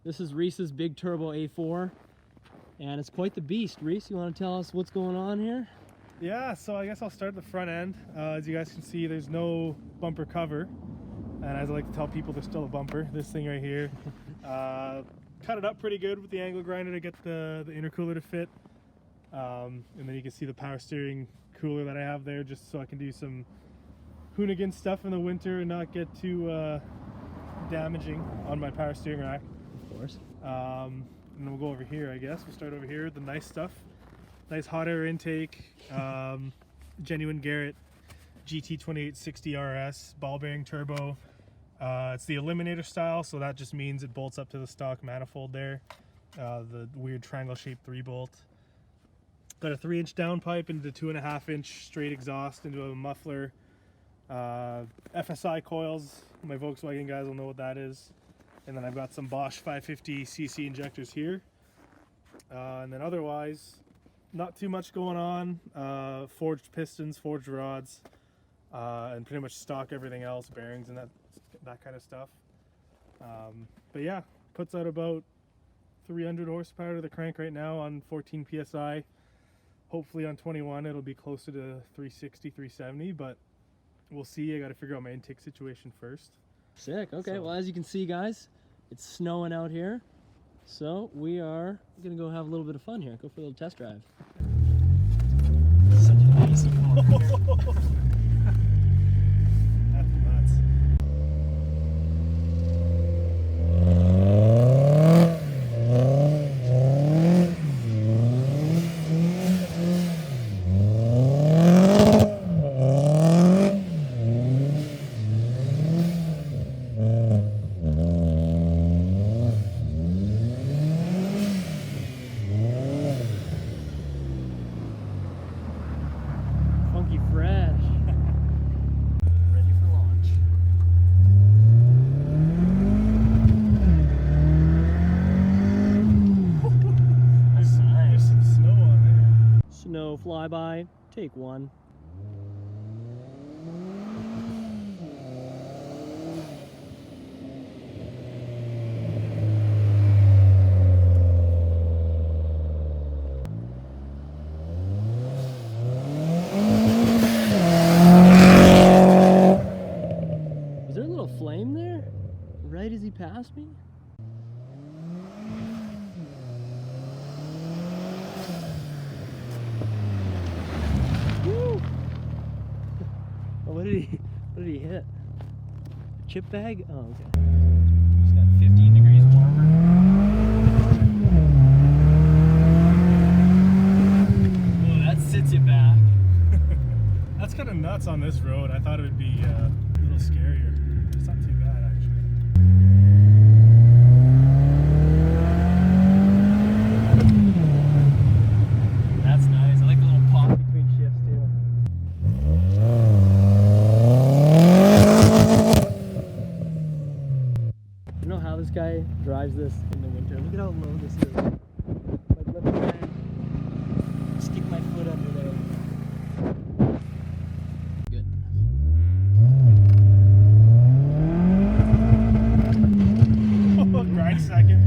This is Reese's big turbo A4, and it's quite the beast. Reece, you want to tell us what's going on here? Yeah, so I guess I'll start at the front end. As you guys can see, there's no bumper cover, and as I like to tell people, there's still a bumper. This thing right here. Cut it up pretty good with the angle grinder to get the intercooler to fit, and then you can see the power steering cooler that I have there, just so I can do some hoonigan stuff in the winter and not get too damaging on my power steering rack. Of course. And then we'll go over here, I guess. We'll start over here, the nice stuff. Nice hot air intake, genuine Garrett GT2860 RS, ball bearing turbo. It's the Eliminator style, so that just means it bolts up to the stock manifold there. The weird triangle shaped 3-bolt. Got a 3-inch downpipe into 2.5-inch straight exhaust into a muffler. FSI coils, my Volkswagen guys will know what that is. And then I've got some Bosch 550cc injectors here. And then otherwise, not too much going on. Forged pistons, forged rods, and pretty much stock everything else, bearings and that kind of stuff. But yeah, puts out about 300 horsepower to the crank right now on 14 psi. Hopefully on 21 it'll be closer to 360, 370, but we'll see. I got to figure out my intake situation first. Sick. Okay, well, as you can see, guys, it's snowing out here, so we are gonna go have a little bit of fun here. Go for a little test drive. Such an icy corner. That's nuts. Funky fresh. Ready for launch. That's nice. There's some snow on there. Snow flyby, take one. Was there a little flame there? Right as he passed me? Woo! Oh, what did he hit? Chip bag? Oh, okay. Just got 15 degrees warmer. Oh, that sits you back. That's kind of nuts on this road. I thought it would be a little scarier. It's not too bad, actually. That's nice. I like the little pop between shifts too. I don't know how this guy drives this in the winter. Look at how low this is. Like, let me try and stick my foot under there. Good. Grind second.